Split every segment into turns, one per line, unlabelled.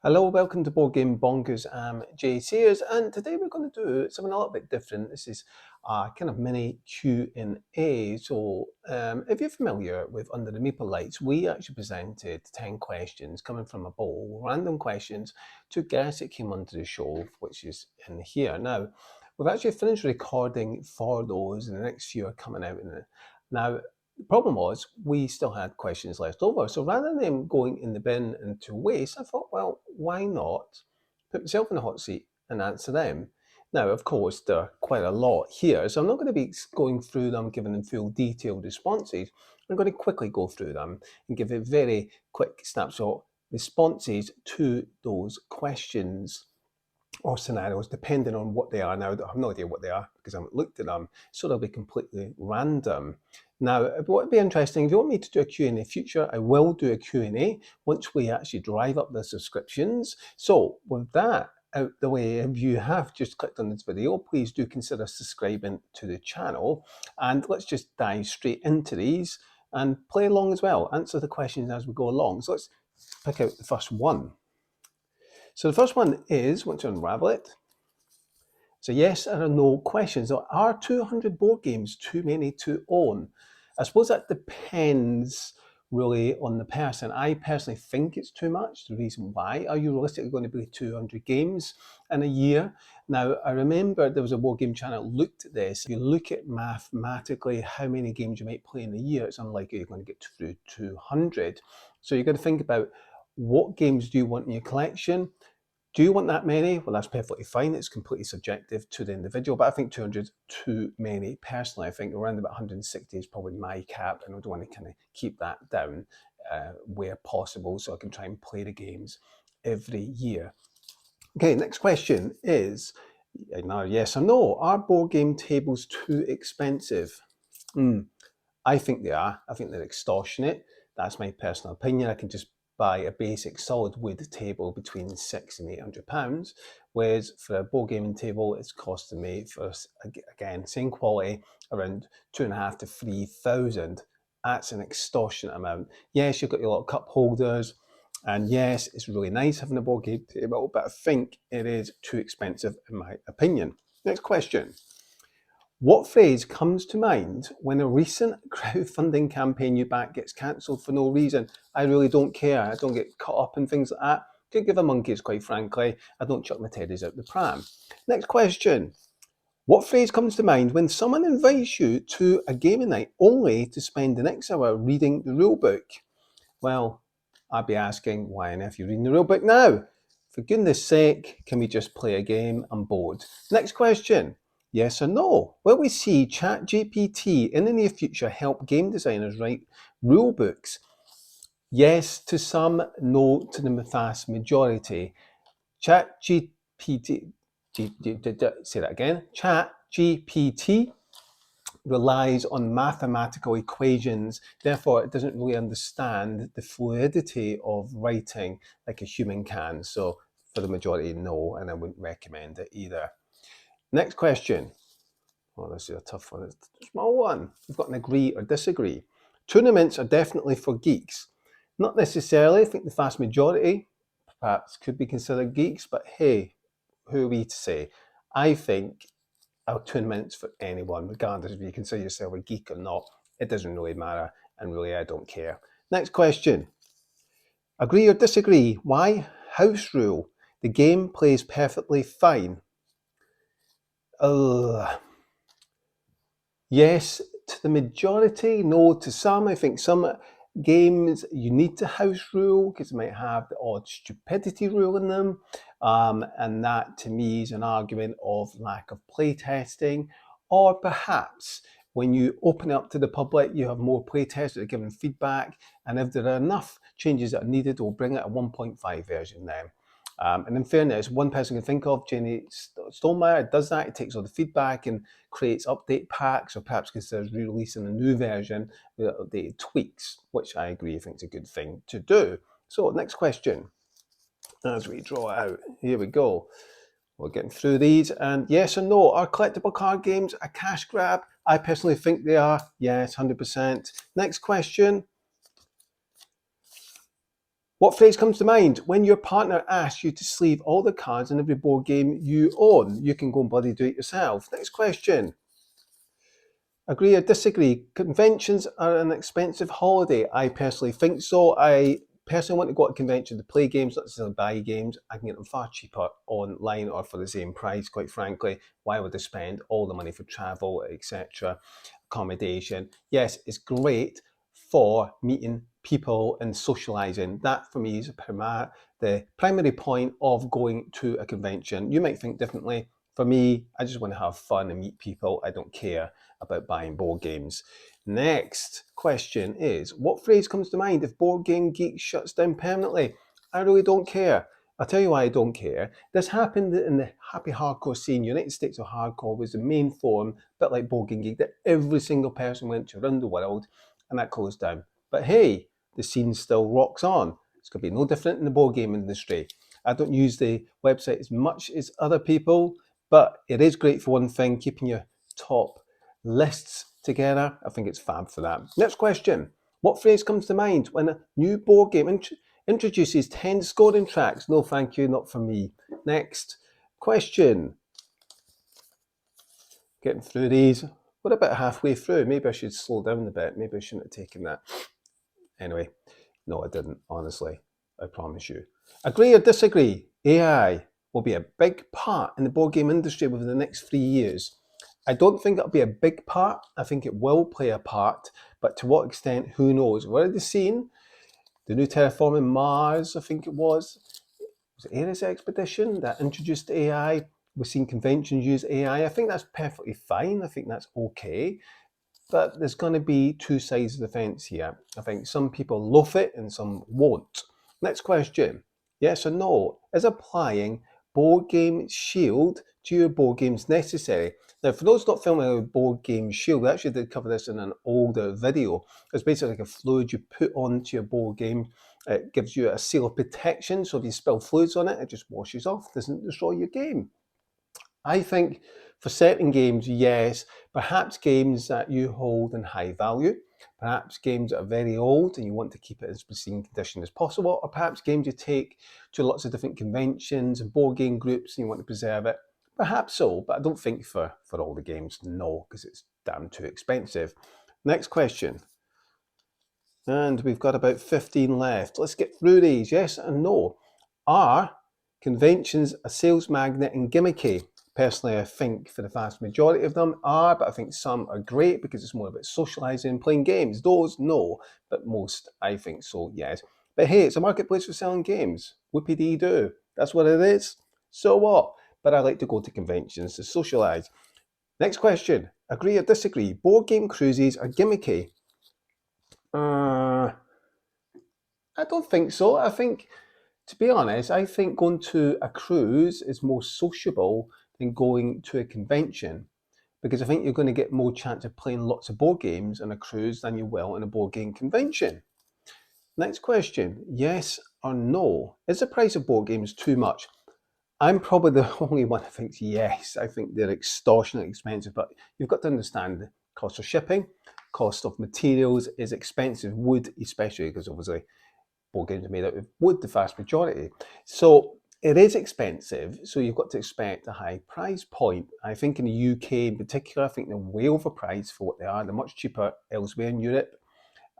Hello, welcome to Board Game Bonkers. I'm Jay Sears, and today we're going to do something a little bit different. This is a kind of mini Q&A. So if you're familiar with Under the Meeple Lights, we actually presented 10 questions coming from a bowl, random questions, to guests that came onto the show, which is in here. Now, we've actually finished recording for those, and the next few are coming out. Now, the problem was we still had questions left over. So rather than them going in the bin and to waste, I thought, well, why not put myself in the hot seat and answer them? Now, of course, there are quite a lot here, so I'm not going to be going through them, giving them full detailed responses. I'm going to quickly go through them and give a very quick snapshot responses to those questions or scenarios, depending on what they are. Now, I have no idea what they are because I haven't looked at them, so they'll be completely random. Now, what would be interesting, if you want me to do a Q&A in the future, I will do a Q&A once we actually drive up the subscriptions. So with that out the way, if you have just clicked on this video, please do consider subscribing to the channel. And let's just dive straight into these and play along as well, answer the questions as we go along. So let's pick out the first one. So the first one is, once you unravel it, so yes or no questions. So are 200 board games too many to own? I suppose that depends really on the person. I personally think it's too much. The reason why, are you realistically going to play 200 games in a year? Now, I remember there was a board game channel that looked at this. If you look at mathematically how many games you might play in a year, it's unlikely you're going to get through 200. So you've got to think about what games do you want in your collection? Do you want that many? Well, that's perfectly fine. It's completely subjective to the individual, but I think 200 is too many. Personally, I think around about 160 is probably my cap, and I do want to kind of keep that down where possible so I can try and play the games every year. Okay, next question is, now yes or no, are board game tables too expensive? I think they are. I think they're extortionate. That's my personal opinion. I can just buy a basic solid wood table between £600 and £800, whereas for a board gaming table, it's costing me, for again same quality, around £2,500 to £3,000. That's an extortionate amount. Yes, you've got your little cup holders, and yes, it's really nice having a board game table, but I think it is too expensive in my opinion. Next question. What phrase comes to mind when a recent crowdfunding campaign you back gets cancelled for no reason? I really don't care. I don't get caught up in things like that. Could give a monkeys, quite frankly. I don't chuck my teddies out the pram. Next question. What phrase comes to mind when someone invites you to a gaming night only to spend the next hour reading the rule book? Well, I'd be asking, why on earth are you reading the rule book now? For goodness sake, can we just play a game? I'm bored. Next question. Yes or no? Will we see ChatGPT in the near future help game designers write rule books? Yes to some, no to the vast majority. ChatGPT, say that again, ChatGPT relies on mathematical equations, therefore it doesn't really understand the fluidity of writing like a human can. So for the majority, no, and I wouldn't recommend it either. Next question. Oh, this is a tough one. It's a small one. We've got an agree or disagree. Tournaments are definitely for geeks. Not necessarily. I think the vast majority perhaps could be considered geeks, but hey, who are we to say? I think our tournaments for anyone, regardless if you consider yourself a geek or not. It doesn't really matter, and really I don't care. Next question. Agree or disagree? Why? House rule. The game plays perfectly fine. Yes to the majority, no to some. I think some games you need to house rule because they might have the odd stupidity rule in them. And that to me is an argument of lack of playtesting, or perhaps when you open it up to the public, you have more playtesters that are giving feedback, and if there are enough changes that are needed, we'll bring it a 1.5 version then. And in fairness, one person can think of, Jenny Stonemeyer, does that. It takes all the feedback and creates update packs, or perhaps considers releasing a new version with updated tweaks, which I agree, I think it's a good thing to do. So next question, as we draw it out, here we go. We're getting through these, and yes or no, are collectible card games a cash grab? I personally think they are. Yes, 100%. Next question. What phrase comes to mind when your partner asks you to sleeve all the cards in every board game you own? You can go and bloody do it yourself. Next question. Agree or disagree? Conventions are an expensive holiday. I personally think so. I personally want to go to a convention to play games, not necessarily buy games. I can get them far cheaper online or for the same price, quite frankly. Why would I spend all the money for travel, etc., accommodation? Yes, it's great for meeting people and socializing. That for me is the primary point of going to a convention. You might think differently. For me, I just want to have fun and meet people. I don't care about buying board games. Next question is, what phrase comes to mind if Board Game Geek shuts down permanently? I really don't care. I'll tell you why I don't care. This happened in the happy hardcore scene. United States of Hardcore was the main forum, a bit like Board Game Geek, that every single person went to around the world, and that closed down. But hey, the scene still rocks on. It's going to be no different in the board game industry. I don't use the website as much as other people, but it is great for one thing, keeping your top lists together. I think it's fab for that. Next question. What phrase comes to mind when a new board game introduces 10 scoring tracks? No, thank you, not for me. Next question. Getting through these. We're about halfway through. Maybe I should slow down a bit. Maybe I shouldn't have taken that. Anyway, no, I didn't, honestly. I promise you. Agree or disagree? AI will be a big part in the board game industry within the next 3 years. I don't think it'll be a big part. I think it will play a part, but to what extent, who knows? We've already seen the new Terraforming Mars, I think it was Ares Expedition that introduced AI. We've seen conventions use AI. I think that's perfectly fine. I think that's okay. But there's going to be two sides of the fence here. I think some people love it and some won't. Next question. Yes or no? Is applying Board Game Shield to your board games necessary? Now, for those not familiar with Board Game Shield, we actually did cover this in an older video. It's basically like a fluid you put onto your board game. It gives you a seal of protection, so if you spill fluids on it, it just washes off, doesn't destroy your game. I think for certain games, yes, perhaps games that you hold in high value, perhaps games that are very old and you want to keep it as pristine condition as possible, or perhaps games you take to lots of different conventions and board game groups and you want to preserve it. Perhaps so, but I don't think for all the games, no, because it's damn too expensive. Next question. And we've got about 15 left. Let's get through these, yes and no. Are conventions a sales magnet and gimmicky? Personally, I think for the vast majority of them are, but I think some are great because it's more about socializing and playing games. Those, no, but most, I think so, yes. But hey, it's a marketplace for selling games. Whoopie-dee-doo. That's what it is. So what? But I like to go to conventions to socialize. Next question. Agree or disagree? Board game cruises are gimmicky. I don't think so. I think, to be honest, I think going to a cruise is more sociable than going to a convention, because I think you're going to get more chance of playing lots of board games on a cruise than you will in a board game convention. Next question, yes or no? Is the price of board games too much? I'm probably the only one who thinks yes. I think they're extortionately expensive, but you've got to understand the cost of shipping, cost of materials is expensive, wood especially, because obviously board games are made out of wood, the vast majority. So it is expensive, so you've got to expect a high price point. I think in the UK in particular, I think they're way overpriced for what they are. They're much cheaper elsewhere in Europe.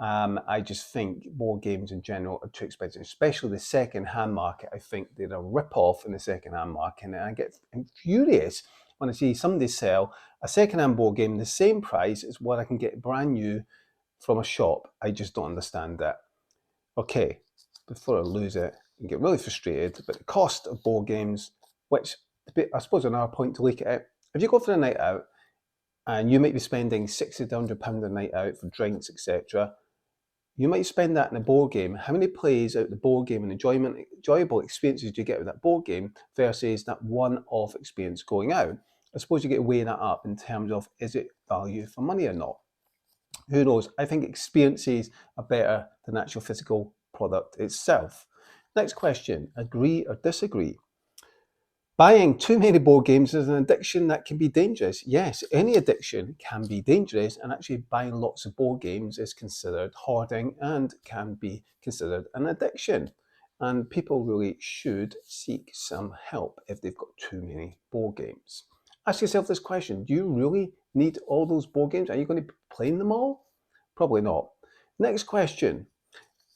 I just think board games in general are too expensive, especially the second-hand market. I think they're a rip-off in the second-hand market, and I get furious when I see somebody sell a second-hand board game the same price as what I can get brand new from a shop. I just don't understand that. Okay, before I lose it and get really frustrated, but the cost of board games, which I suppose another point to look at it, if you go for a night out and you might be spending £60 to £100 a night out for drinks, etc., you might spend that in a board game. How many plays out the board game and enjoyable experiences do you get with that board game versus that one-off experience going out? I suppose you get to weigh that up in terms of, is it value for money or not? Who knows? I think experiences are better than actual physical product itself. Next question, agree or disagree? Buying too many board games is an addiction that can be dangerous. Yes, any addiction can be dangerous, and actually buying lots of board games is considered hoarding and can be considered an addiction. and people really should seek some help if they've got too many board games. Ask yourself this question: do you really need all those board games? Are you going to be playing them all? Probably not. Next question.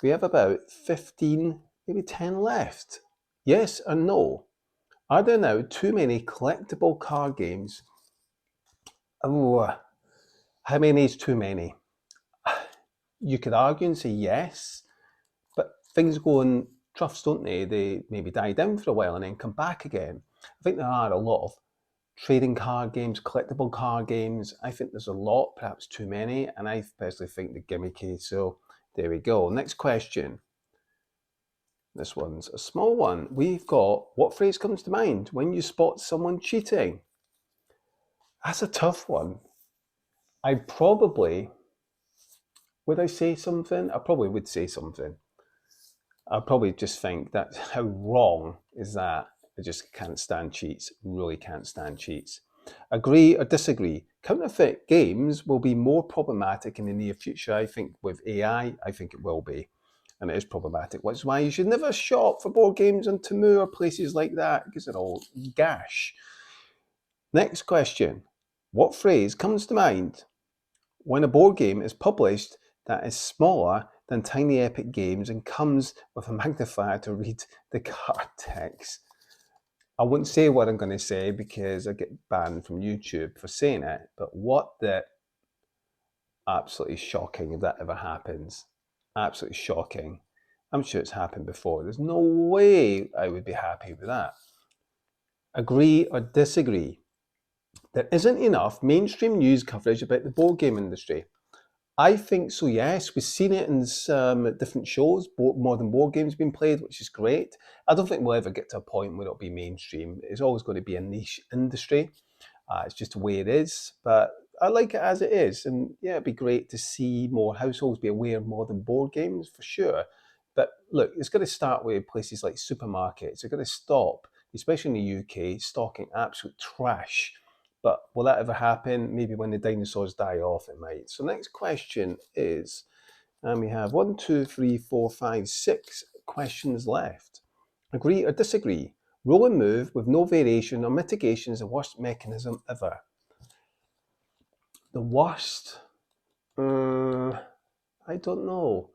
We have about 15, maybe 10 left. Yes or no? Are there now too many collectible card games? Oh, how many is too many? You could argue and say yes, but things go in troughs, don't they? They maybe die down for a while and then come back again. I think there are a lot of trading card games, collectible card games. I think there's a lot, perhaps too many, and I personally think they're gimmicky. So there we go. Next question. This one's a small one. We've got, what phrase comes to mind when you spot someone cheating? That's a tough one. Would I say something? I probably would say something. I'd probably just think that how wrong is that? I just can't stand cheats, really can't stand cheats. Agree or disagree? Counterfeit games will be more problematic in the near future. I think with AI, I think it will be. And it is problematic, which is why you should never shop for board games on Temu or places like that, because they're all gash. Next question. What phrase comes to mind when a board game is published that is smaller than Tiny Epic Games and comes with a magnifier to read the card text? I wouldn't say what I'm going to say because I get banned from YouTube for saying it, but what the absolutely shocking if that ever happens. Absolutely shocking. I'm sure it's happened before. There's no way I would be happy with that. Agree or disagree? There isn't enough mainstream news coverage about the board game industry. I think so, yes. We've seen it in some different shows. Modern board games being played, which is great. I don't think we'll ever get to a point where it'll be mainstream. It's always going to be a niche industry. It's just the way it is. But I like it as it is. And yeah, it'd be great to see more households be aware of modern board games for sure. But look, it's going to start with places like supermarkets. They're going to stop, especially in the UK, stocking absolute trash. But will that ever happen? Maybe when the dinosaurs die off, it might. So next question is, and we have 1, 2, 3, 4, 5, 6 questions left. Agree or disagree? Roll and move with no variation or mitigation is the worst mechanism ever. The worst? I don't know.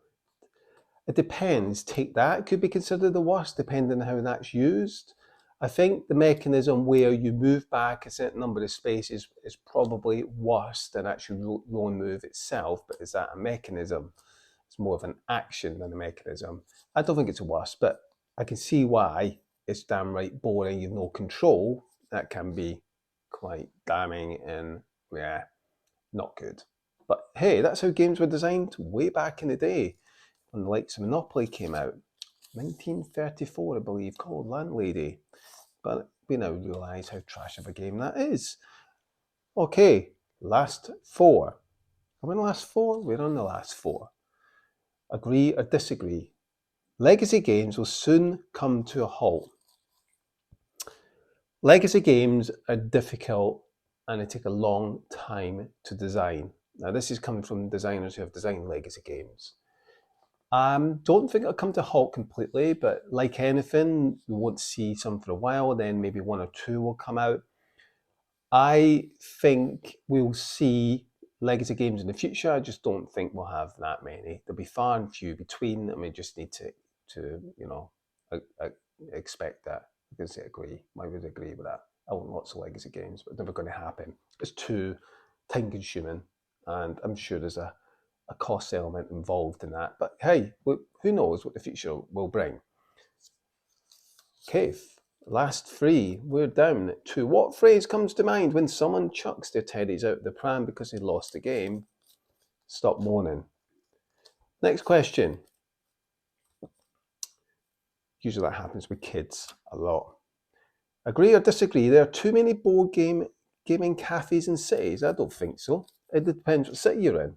It depends. Take that. It could be considered the worst depending on how that's used. I think the mechanism where you move back a certain number of spaces is probably worse than actually roll and move itself, but is that a mechanism? It's more of an action than a mechanism. I don't think it's worse, but I can see why it's damn right boring, you've no control. That can be quite damning and yeah, not good. But hey, that's how games were designed way back in the day when the likes of Monopoly came out. 1934, I believe, called Landlady. But we now realise how trash of a game that is. Okay, last four. Are we on the last four? We're on the last four. Agree or disagree? Legacy games will soon come to a halt. Legacy games are difficult and they take a long time to design. Now, this is coming from designers who have designed legacy games. Don't think it'll come to a halt completely, but like anything, we won't see some for a while, then maybe 1 or 2 will come out. I think we'll see legacy games in the future. I just don't think we'll have that many. There'll be far and few between, and we just need to expect that. I can say agree. I would agree with that. I want lots of legacy games, but it's never going to happen. It's too time consuming, and I'm sure there's a cost element involved in that. But hey, who knows what the future will bring. Okay, last 3. We're down to what phrase comes to mind when someone chucks their teddies out the pram because they lost the game? Stop moaning. Next question. Usually that happens with kids a lot. Agree or disagree? There are too many board gaming cafes in cities. I don't think so. It depends what city you're in.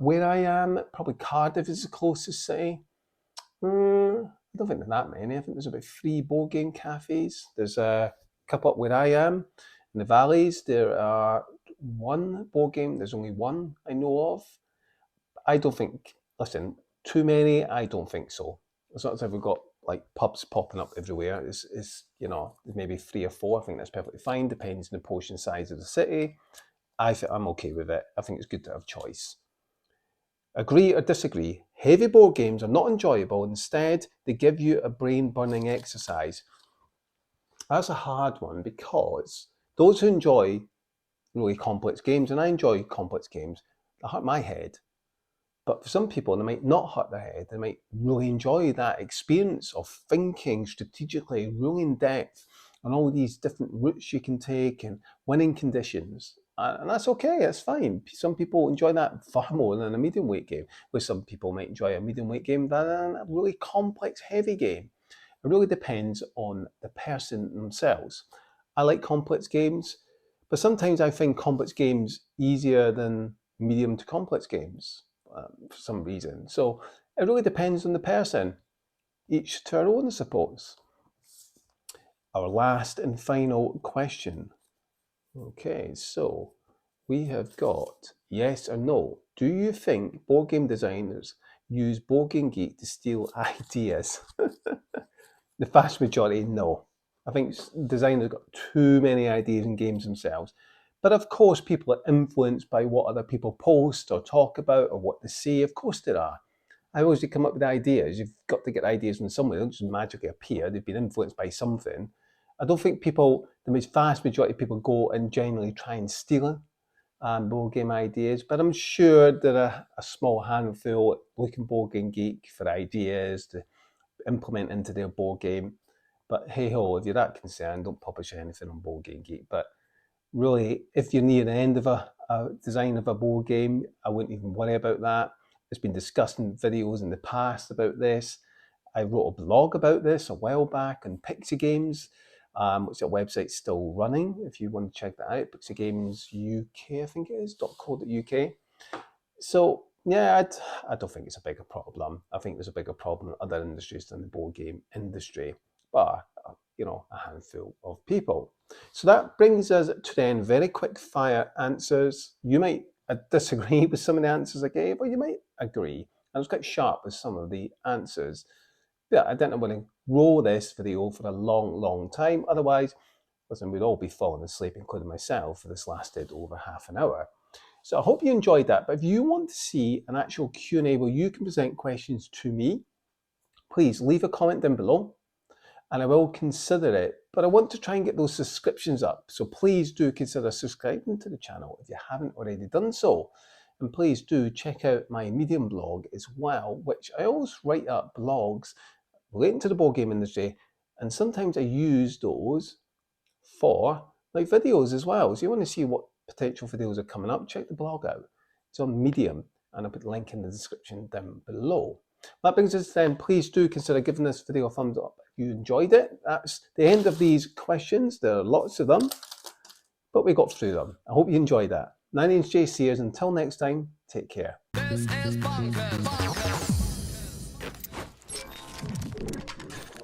Where I am, probably Cardiff is the closest city. I don't think there are that many. I think there's about 3 board game cafes. There's a couple up where I am. In the valleys, there are 1 board game. There's only 1 I know of. I don't think, listen, too many? I don't think so. It's not as if we've got like pubs popping up everywhere. It's you know, maybe 3 or 4. I think that's perfectly fine, depends on the portion size of the city. I'm okay with it. I think it's good to have choice. Agree or disagree? Heavy board games are not enjoyable. Instead, they give you a brain-burning exercise. That's a hard one because those who enjoy really complex games, and I enjoy complex games, they hurt my head. But for some people, they might not hurt their head. They might really enjoy that experience of thinking strategically, really in depth, and all these different routes you can take and winning conditions. And that's okay, that's fine. Some people enjoy that far more than a medium weight game, where some people might enjoy a medium weight game than a really complex, heavy game. It really depends on the person themselves. I like complex games, but sometimes I find complex games easier than medium to complex games for some reason. So it really depends on the person. Each to our own, I suppose. Our last and final question. Okay, so we have got yes or no. Do you think board game designers use Board Game Geek to steal ideas? The vast majority, no. I think designers got too many ideas in games themselves. But of course, people are influenced by what other people post or talk about or what they say. Of course, there are. I always come up with ideas. You've got to get ideas from somewhere. They don't just magically appear. They've been influenced by something. I don't think people, the vast majority of people, go and genuinely try and steal board game ideas. But I'm sure there are a small handful looking Board Game Geek for ideas to implement into their board game. But hey ho, if you're that concerned, don't publish anything on Board Game Geek. But really, if you're near the end of a design of a board game, I wouldn't even worry about that. It's been discussed in videos in the past about this. I wrote a blog about this a while back on PIXYGAMES, which the website's still running. If you want to check that out, PIXYGAMES UK, I think it is, .co.uk. So yeah, I don't think it's a bigger problem. I think there's a bigger problem in other industries than the board game industry, but you know, a handful of people. So that brings us to then very quick fire answers. You might disagree with some of the answers I gave, or you might agree. I was quite sharp with some of the answers. Yeah, I didn't want to roll this video for a long time. Otherwise, listen, we'd all be falling asleep, including myself, for this lasted over half an hour. So I hope you enjoyed that. But if you want to see an actual Q&A where you can present questions to me, please leave a comment down below and I will consider it. But I want to try and get those subscriptions up. So please do consider subscribing to the channel if you haven't already done so. And please do check out my Medium blog as well, which I always write up blogs relating to the board game industry. And sometimes I use those for like videos as well. So you want to see what potential videos are coming up, check the blog out. It's on Medium and I'll put the link in the description down below. That brings us then, please do consider giving this video a thumbs up if you enjoyed it. That's the end of these questions. There are lots of them, but we got through them. I hope you enjoyed that. My name's Jay Sears. Until next time, take care.
This is Bonkers.